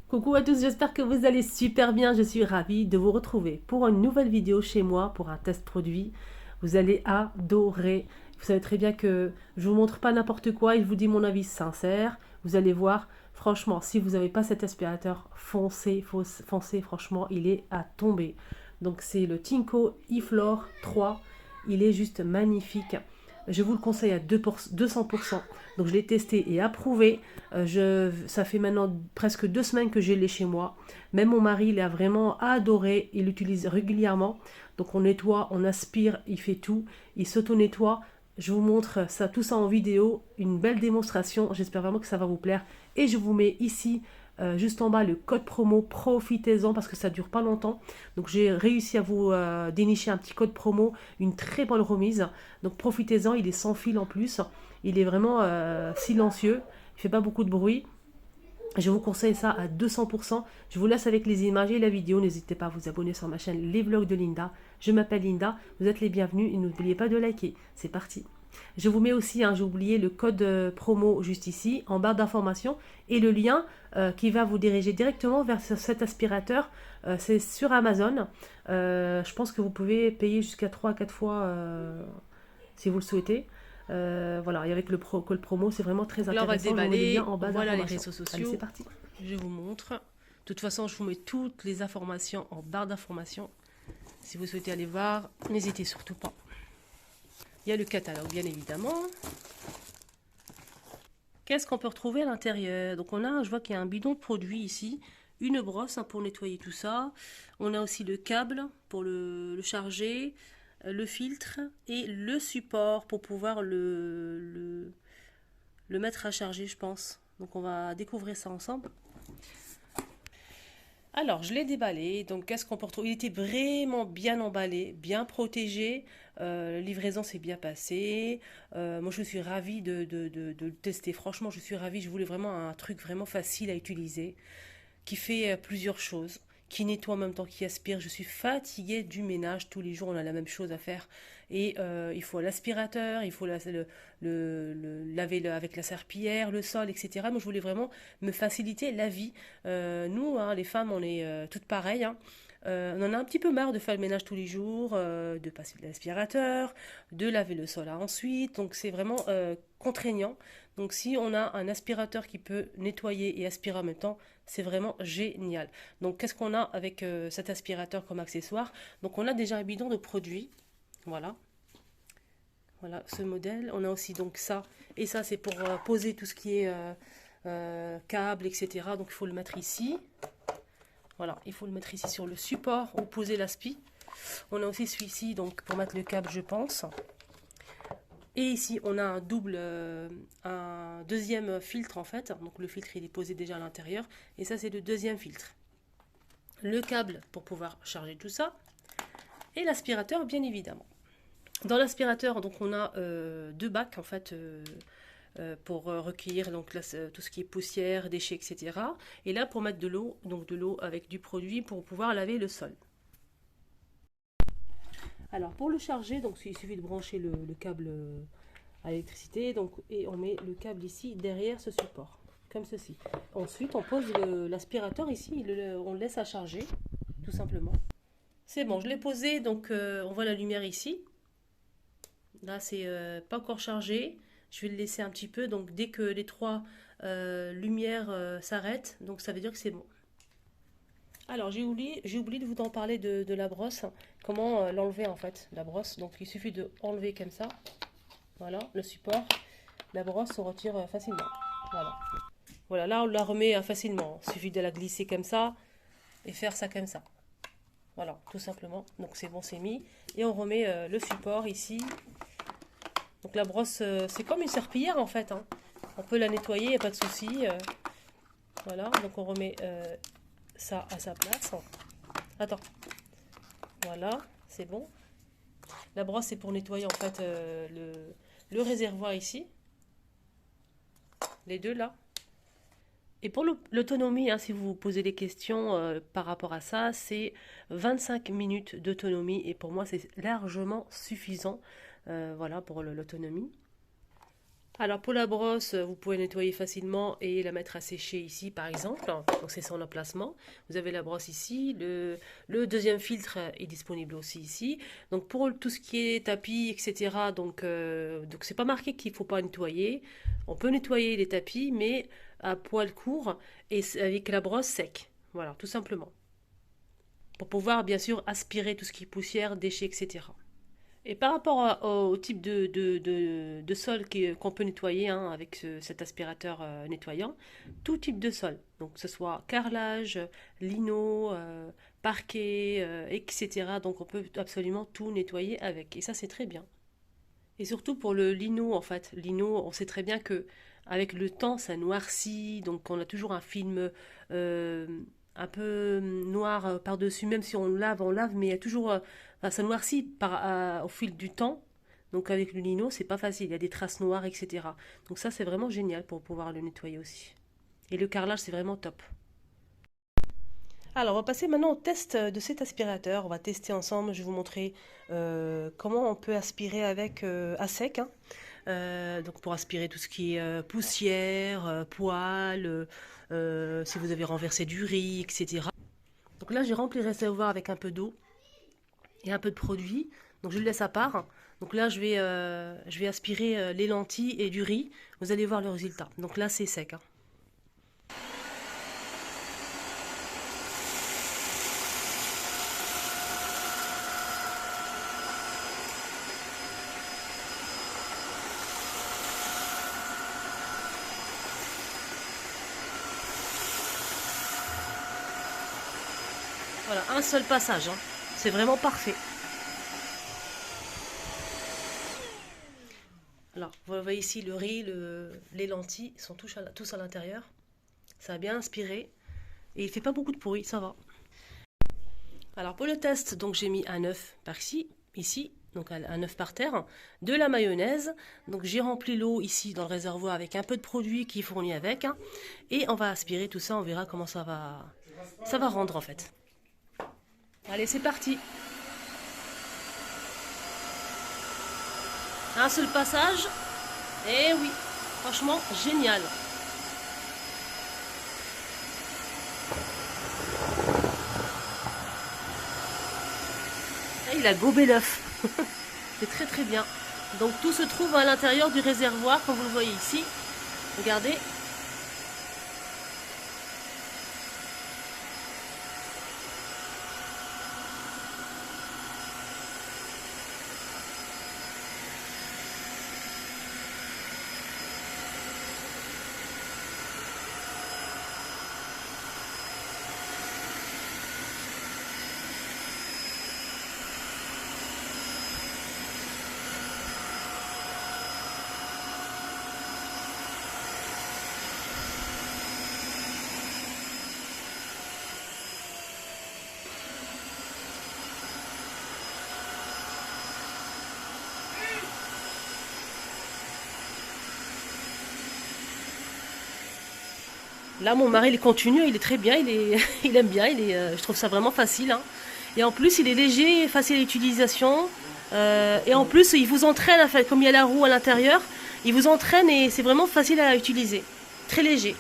Coucou à tous, j'espère que vous allez super bien. Je suis ravie de vous retrouver pour une nouvelle vidéo chez moi pour un test produit. Vous allez adorer. Vous savez très bien que je ne vous montre pas n'importe quoi et je vous dis mon avis sincère. Vous allez voir, franchement, si vous n'avez pas cet aspirateur, foncez, foncez, franchement, il est à tomber. Donc c'est le Tinko eFloor 3. Il est juste magnifique. Je vous le conseille à 200%. Donc je l'ai testé et approuvé. Ça fait maintenant presque 2 semaines que j'ai l'ai chez moi. Même mon mari l'a vraiment adoré. Il l'utilise régulièrement. Donc on nettoie, on aspire, il fait tout. Il s'auto-nettoie. Je vous montre ça, tout ça en vidéo. Une belle démonstration. J'espère vraiment que ça va vous plaire. Et je vous mets ici juste en bas le code promo, profitez-en parce que ça dure pas longtemps. Donc j'ai réussi à vous dénicher un petit code promo, une très bonne remise. Donc profitez-en, il est sans fil en plus. Il est vraiment silencieux, il fait pas beaucoup de bruit. Je vous conseille ça à 200%. Je vous laisse avec les images et la vidéo. N'hésitez pas à vous abonner sur ma chaîne Les Vlogs de Linda. Je m'appelle Linda, vous êtes les bienvenus et n'oubliez pas de liker. C'est parti. Je vous mets aussi, j'ai oublié le code promo juste ici, en barre d'information, et le lien qui va vous diriger directement vers cet aspirateur. C'est sur Amazon. Je pense que vous pouvez payer jusqu'à 3 à 4 fois si vous le souhaitez. Voilà, et avec le code promo, c'est vraiment très Là, on va intéressant. Je vous mets le lien déballer. en bas Voilà les d'information. réseaux Allez, c'est sociaux. parti. Je vous montre. De toute façon, je vous mets toutes les informations en barre d'informations. Si vous souhaitez aller voir, n'hésitez surtout pas. Il y a le catalogue, bien évidemment. Qu'est-ce qu'on peut retrouver à l'intérieur? Donc, je vois qu'il y a un bidon de produit ici. Une brosse pour nettoyer tout ça. On a aussi le câble pour le charger. Le filtre et le support pour pouvoir le mettre à charger, je pense. Donc, on va découvrir ça ensemble. Alors, je l'ai déballé. Donc, qu'est-ce qu'on peut retrouver? Il était vraiment bien emballé, bien protégé. La livraison s'est bien passée. Moi, je suis ravie de le tester. Franchement, je suis ravie. Je voulais vraiment un truc vraiment facile à utiliser, qui fait plusieurs choses, qui nettoie en même temps qu'il aspire. Je suis fatiguée du ménage. Tous les jours, on a la même chose à faire. Et il faut l'aspirateur, il faut laver avec la serpillière, le sol, etc. Moi, je voulais vraiment me faciliter la vie. Nous, hein, les femmes, on est toutes pareilles. Hein. On en a un petit peu marre de faire le ménage tous les jours, de passer l'aspirateur, de laver le sol ensuite. Donc c'est vraiment contraignant. Donc si on a un aspirateur qui peut nettoyer et aspirer en même temps, c'est vraiment génial. Donc qu'est-ce qu'on a avec cet aspirateur comme accessoire? Donc on a déjà un bidon de produits. Voilà. Voilà ce modèle. On a aussi donc ça. Et ça c'est pour poser tout ce qui est câble, etc. Donc il faut le mettre ici. Voilà, il faut le mettre ici sur le support où poser l'aspi. On a aussi celui-ci donc pour mettre le câble, je pense. Et ici, on a un deuxième filtre en fait. Donc le filtre, il est posé déjà à l'intérieur. Et ça, c'est le deuxième filtre. Le câble pour pouvoir charger tout ça. Et l'aspirateur, bien évidemment. Dans l'aspirateur, donc on a deux bacs en fait. Pour recueillir donc là, tout ce qui est poussière, déchets, etc. Et là pour mettre de l'eau, donc de l'eau avec du produit pour pouvoir laver le sol. Alors pour le charger, donc il suffit de brancher le câble à l'électricité, donc et on met le câble ici derrière ce support, comme ceci. Ensuite on pose l'aspirateur ici, on le laisse à charger, tout simplement. C'est bon, je l'ai posé, donc on voit la lumière ici. Là c'est pas encore chargé. Je vais le laisser un petit peu, donc dès que les trois lumières s'arrêtent, donc ça veut dire que c'est bon. Alors j'ai oublié de vous en parler de la brosse, comment l'enlever en fait, la brosse. Donc il suffit de enlever comme ça, voilà, le support. La brosse se retire facilement, voilà. Voilà, là on la remet facilement, il suffit de la glisser comme ça et faire ça comme ça. Voilà, tout simplement, donc c'est bon, c'est mis. Et on remet le support ici. Donc la brosse, c'est comme une serpillière en fait. Hein. On peut la nettoyer, il n'y a pas de souci. Voilà, donc on remet ça à sa place. Attends. Voilà, c'est bon. La brosse, c'est pour nettoyer en fait le réservoir ici. Les deux là. Et pour l'autonomie, hein, si vous vous posez des questions par rapport à ça, c'est 25 minutes d'autonomie. Et pour moi, c'est largement suffisant voilà, pour l'autonomie. Alors pour la brosse, vous pouvez nettoyer facilement et la mettre à sécher ici par exemple. Donc c'est son emplacement. Vous avez la brosse ici. Le deuxième filtre est disponible aussi ici. Donc pour tout ce qui est tapis, etc. Donc c'est pas marqué qu'il ne faut pas nettoyer. On peut nettoyer les tapis, mais à poil court et avec la brosse sec. Voilà, tout simplement. Pour pouvoir bien sûr aspirer tout ce qui est poussière, déchets, etc. Et par rapport au type de sol qu'on peut nettoyer hein, avec cet aspirateur nettoyant, tout type de sol, donc que ce soit carrelage, lino, parquet, etc. Donc on peut absolument tout nettoyer avec. Et ça c'est très bien. Et surtout pour le lino en fait. Lino, on sait très bien que avec le temps ça noircit, donc on a toujours un film euh, un peu noir par-dessus, même si on lave, mais il y a toujours, enfin, ça noircit au fil du temps. Donc avec le lino, c'est pas facile, il y a des traces noires, etc. Donc ça, c'est vraiment génial pour pouvoir le nettoyer aussi. Et le carrelage, c'est vraiment top. Alors, on va passer maintenant au test de cet aspirateur. On va tester ensemble. Je vais vous montrer comment on peut aspirer avec à sec, hein. Donc pour aspirer tout ce qui est poussière, poils, si vous avez renversé du riz, etc. Donc là, j'ai rempli le réservoir avec un peu d'eau et un peu de produit. Donc je le laisse à part. Donc là, je vais aspirer les lentilles et du riz. Vous allez voir le résultat. Donc là, c'est sec, hein. Voilà, un seul passage, hein. C'est vraiment parfait. Alors, vous voyez ici le riz, les lentilles sont tous à l'intérieur. Ça a bien inspiré. Et il ne fait pas beaucoup de bruit, ça va. Alors pour le test, donc j'ai mis un œuf par ici, donc un œuf par terre, de la mayonnaise. Donc j'ai rempli l'eau ici dans le réservoir avec un peu de produit qui est fourni avec, hein. Et on va aspirer tout ça, on verra comment ça va rendre en fait. Allez, c'est parti. Un seul passage. Eh oui, franchement, génial. Et il a gobé l'œuf. C'est très très bien. Donc tout se trouve à l'intérieur du réservoir, comme vous le voyez ici. Regardez. Là, mon mari, il continue, il est très bien, il aime bien, je trouve ça vraiment facile, hein. Et en plus, il est léger, facile à l'utilisation. Et en plus, il vous entraîne, en fait, comme il y a la roue à l'intérieur, il vous entraîne et c'est vraiment facile à utiliser. Très léger.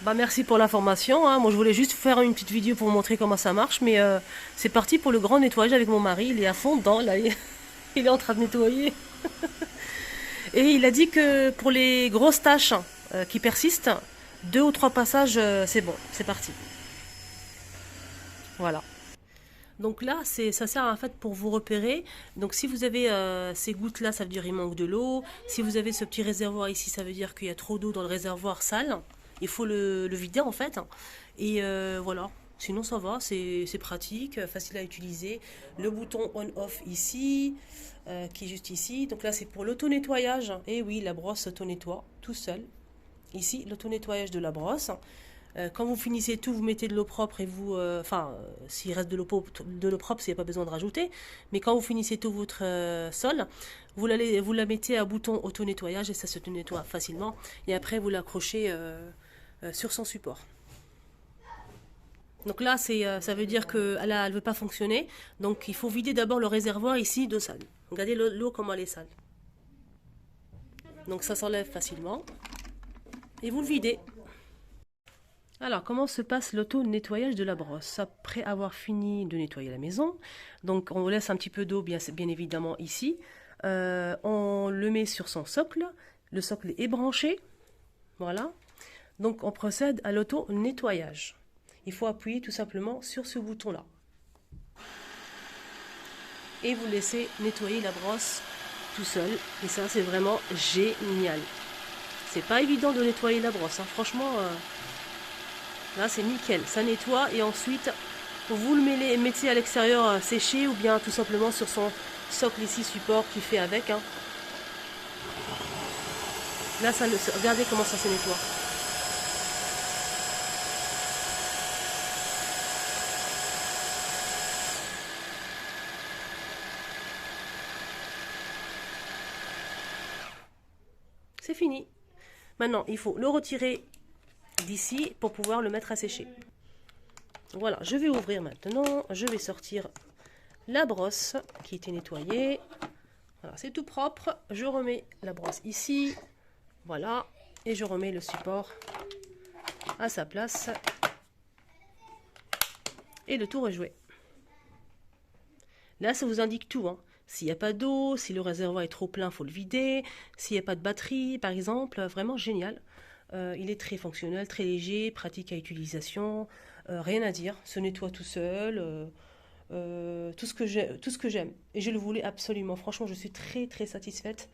Bah merci pour l'information, hein. Moi je voulais juste faire une petite vidéo pour vous montrer comment ça marche, mais c'est parti pour le grand nettoyage avec mon mari. Il est à fond dedans, là, il est en train de nettoyer. Et il a dit que pour les grosses taches qui persistent, 2 ou 3 passages, c'est bon, c'est parti. Voilà. Donc là, ça sert en fait pour vous repérer. Donc si vous avez ces gouttes-là, ça veut dire qu'il manque de l'eau. Si vous avez ce petit réservoir ici, ça veut dire qu'il y a trop d'eau dans le réservoir sale. Il faut le vider en fait. Et voilà. Sinon ça va, c'est pratique, facile à utiliser. Le bouton on-off ici, qui est juste ici. Donc là c'est pour l'auto-nettoyage. Et oui, la brosse auto-nettoie tout seul. Ici, l'auto-nettoyage de la brosse. Quand vous finissez tout, vous mettez de l'eau propre et vous... s'il reste de l'eau propre, il n'y a pas besoin de rajouter. Mais quand vous finissez tout votre sol, vous la mettez à bouton auto-nettoyage et ça se nettoie facilement. Et après, vous l'accrochez sur son support. Donc là, ça veut dire qu'elle ne veut pas fonctionner. Donc il faut vider d'abord le réservoir ici d'eau sale. Regardez l'eau comment elle est sale. Donc ça s'enlève facilement. Et vous le videz. Alors, comment se passe l'auto-nettoyage de la brosse? Après avoir fini de nettoyer la maison, donc on laisse un petit peu d'eau, bien évidemment, ici. On le met sur son socle. Le socle est branché. Voilà. Donc, on procède à l'auto-nettoyage. Il faut appuyer tout simplement sur ce bouton-là. Et vous laissez nettoyer la brosse tout seul. Et ça, c'est vraiment génial. C'est pas évident de nettoyer la brosse, hein. Franchement... là, c'est nickel. Ça nettoie et ensuite, vous le mettez à l'extérieur sécher ou bien tout simplement sur son socle ici, support qui fait avec. Hein. Là, regardez comment ça se nettoie. C'est fini. Maintenant, il faut le retirer d'ici pour pouvoir le mettre à sécher. Voilà, je vais ouvrir maintenant. Je vais sortir la brosse qui était nettoyée. Voilà, c'est tout propre. Je remets la brosse ici. Voilà. Et je remets le support à sa place. Et le tour est joué. Là, ça vous indique tout, hein. S'il n'y a pas d'eau, si le réservoir est trop plein, il faut le vider. S'il n'y a pas de batterie, par exemple, vraiment génial. Il est très fonctionnel, très léger, pratique à utilisation. Rien à dire, se nettoie tout seul. Tout ce que j'aime. Et je le voulais absolument. Franchement, je suis très très satisfaite.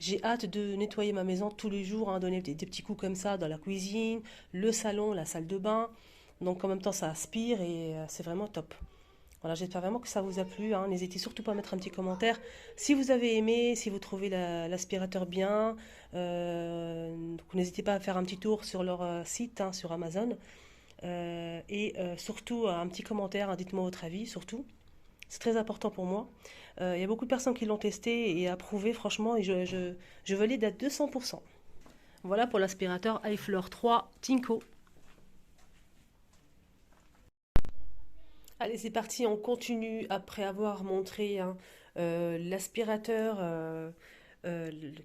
J'ai hâte de nettoyer ma maison tous les jours, hein, donner des petits coups comme ça dans la cuisine, le salon, la salle de bain. Donc en même temps, ça aspire et c'est vraiment top. Voilà, j'espère vraiment que ça vous a plu, hein. N'hésitez surtout pas à mettre un petit commentaire si vous avez aimé, si vous trouvez l'aspirateur bien. N'hésitez pas à faire un petit tour sur leur site, hein, sur Amazon. Surtout un petit commentaire, hein, dites-moi votre avis, surtout. C'est très important pour moi. Il y a beaucoup de personnes qui l'ont testé et approuvé, franchement, et je valide à 200%. Voilà pour l'aspirateur iFleur 3 Tinko. Allez, c'est parti, on continue après avoir montré, hein, l'aspirateur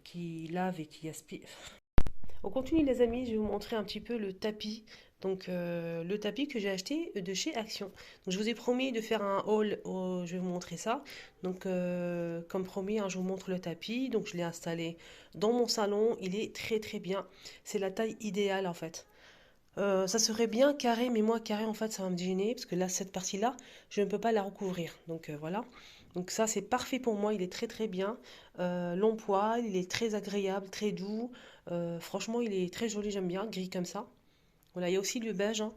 qui lave et qui aspire. On continue les amis, je vais vous montrer un petit peu le tapis. Donc le tapis que j'ai acheté de chez Action. Donc, je vous ai promis de faire un haul, je vais vous montrer ça. Donc comme promis, hein, je vous montre le tapis. Donc je l'ai installé dans mon salon, il est très très bien. C'est la taille idéale en fait. Ça serait bien carré, mais moi carré en fait ça va me gêner parce que là cette partie-là, je ne peux pas la recouvrir. Donc voilà. Donc ça c'est parfait pour moi, il est très très bien. Long poil, il est très agréable, très doux. Franchement il est très joli, j'aime bien, gris comme ça. Voilà, il y a aussi le beige, hein.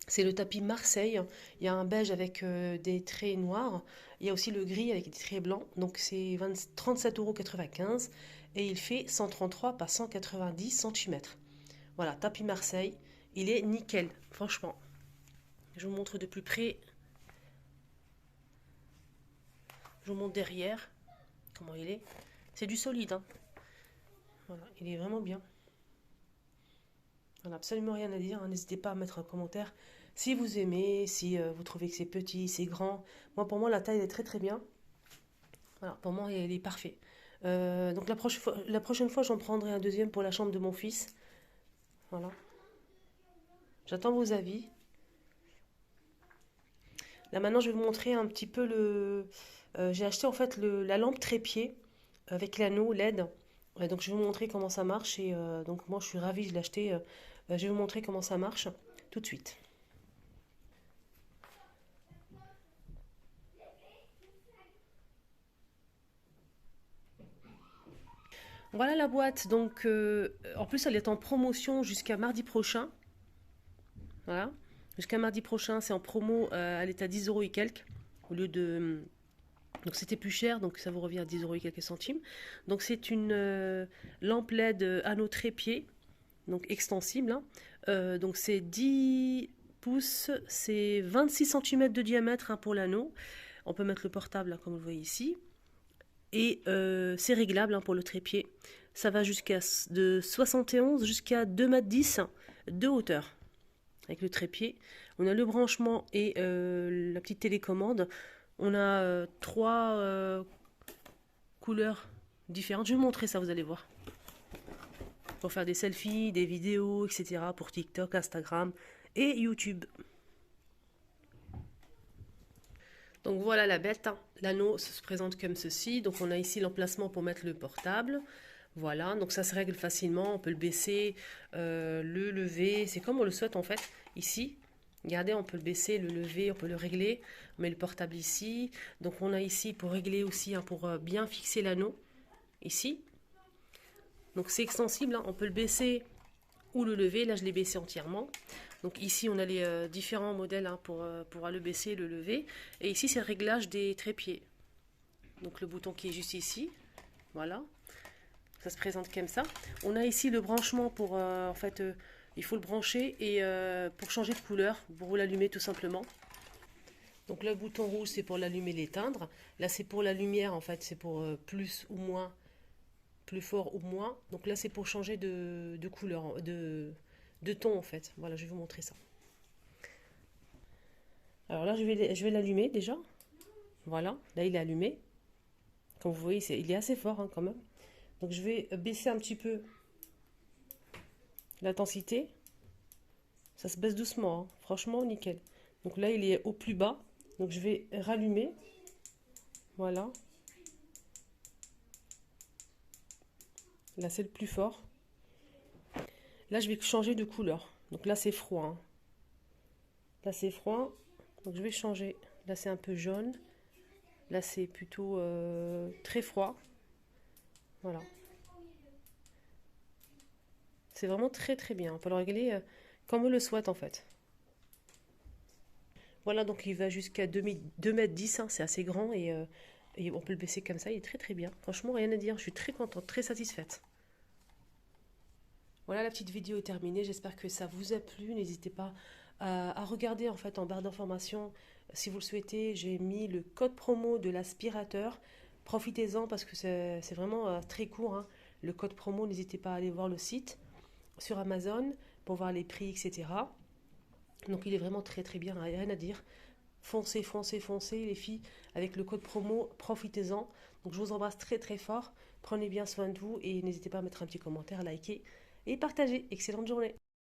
C'est le tapis Marseille. Il y a un beige avec des traits noirs. Il y a aussi le gris avec des traits blancs. Donc c'est 37,95 € et il fait 133 par 190 cm. Voilà, tapis Marseille. Il est nickel, franchement. Je vous montre de plus près. Je vous montre derrière comment il est. C'est du solide, hein. Voilà, il est vraiment bien. On n'a absolument rien à dire, hein. N'hésitez pas à mettre un commentaire si vous aimez, si vous trouvez que c'est petit, c'est grand. Moi, pour moi, la taille est très très bien. Voilà, pour moi, il est parfait. Donc la prochaine fois, j'en prendrai un deuxième pour la chambre de mon fils. Voilà. J'attends vos avis. Là maintenant, je vais vous montrer un petit peu j'ai acheté en fait la lampe trépied avec l'anneau LED. Donc je vais vous montrer comment ça marche et donc moi je suis ravie, je l'ai acheté. Je vais vous montrer comment ça marche tout de suite. Voilà la boîte, donc en plus elle est en promotion jusqu'à mardi prochain. Voilà, jusqu'à mardi prochain, c'est en promo, elle est à 10 € et quelques, au lieu de... Donc c'était plus cher, donc ça vous revient à 10 € et quelques centimes. Donc c'est une lampe LED anneau trépied. donc extensible, hein. Donc c'est 10 pouces, c'est 26 cm de diamètre, hein, pour l'anneau. On peut mettre le portable, hein, comme vous le voyez ici. Et c'est réglable, hein, pour le trépied. Ça va jusqu'à de 71 jusqu'à 2,10 m de hauteur avec le trépied. On a le branchement et la petite télécommande. On a trois couleurs différentes. Je vais vous montrer ça, vous allez voir. Pour faire des selfies, des vidéos, etc. Pour TikTok, Instagram et YouTube. Donc voilà la bête, hein. L'anneau se présente comme ceci. Donc on a ici l'emplacement pour mettre le portable. Voilà, donc ça se règle facilement. On peut le baisser, le lever. C'est comme on le souhaite en fait. Ici, regardez, on peut le baisser, le lever, on peut le régler. On met le portable ici. Donc on a ici pour régler aussi, hein, pour bien fixer l'anneau. Ici. Donc c'est extensible, hein. On peut le baisser ou le lever. Là je l'ai baissé entièrement. Donc ici on a les différents modèles, hein, pour le baisser et le lever. Et ici c'est le réglage des trépieds. Donc le bouton qui est juste ici. Voilà. Ça se présente comme ça. On a ici le branchement pour, en fait, il faut le brancher et pour changer de couleur, pour l'allumer tout simplement. Donc le bouton rouge c'est pour l'allumer, l'éteindre. Là c'est pour la lumière, en fait, c'est pour plus ou moins, plus fort ou moins. Donc là c'est pour changer de couleur, de ton en fait. Voilà, je vais vous montrer ça. Alors là je vais l'allumer déjà. Voilà, là il est allumé. Comme vous voyez, il est assez fort, hein, quand même. Donc je vais baisser un petit peu l'intensité. Ça se baisse doucement, hein. Franchement, nickel. Donc là, il est au plus bas. Donc je vais rallumer. Voilà. Là, c'est le plus fort. Là, je vais changer de couleur. Donc là, c'est froid, hein. Là, c'est froid. Donc je vais changer. Là, c'est un peu jaune. Là, c'est plutôt très froid. Voilà. C'est vraiment très très bien. On peut le régler comme on le souhaite en fait. Voilà, donc il va jusqu'à 2,10 m, hein, c'est assez grand et on peut le baisser comme ça, il est très très bien. Franchement, rien à dire, je suis très contente, très satisfaite. Voilà, la petite vidéo est terminée, j'espère que ça vous a plu. N'hésitez pas à regarder en fait en barre d'informations, si vous le souhaitez, j'ai mis le code promo de l'aspirateur. Profitez-en parce que c'est vraiment très court, hein. Le code promo, n'hésitez pas à aller voir le site sur Amazon pour voir les prix, etc. Donc il est vraiment très très bien, rien à dire. Foncez, foncez, foncez les filles, avec le code promo, profitez-en. Donc je vous embrasse très très fort, prenez bien soin de vous et n'hésitez pas à mettre un petit commentaire, liker et partager. Excellente journée.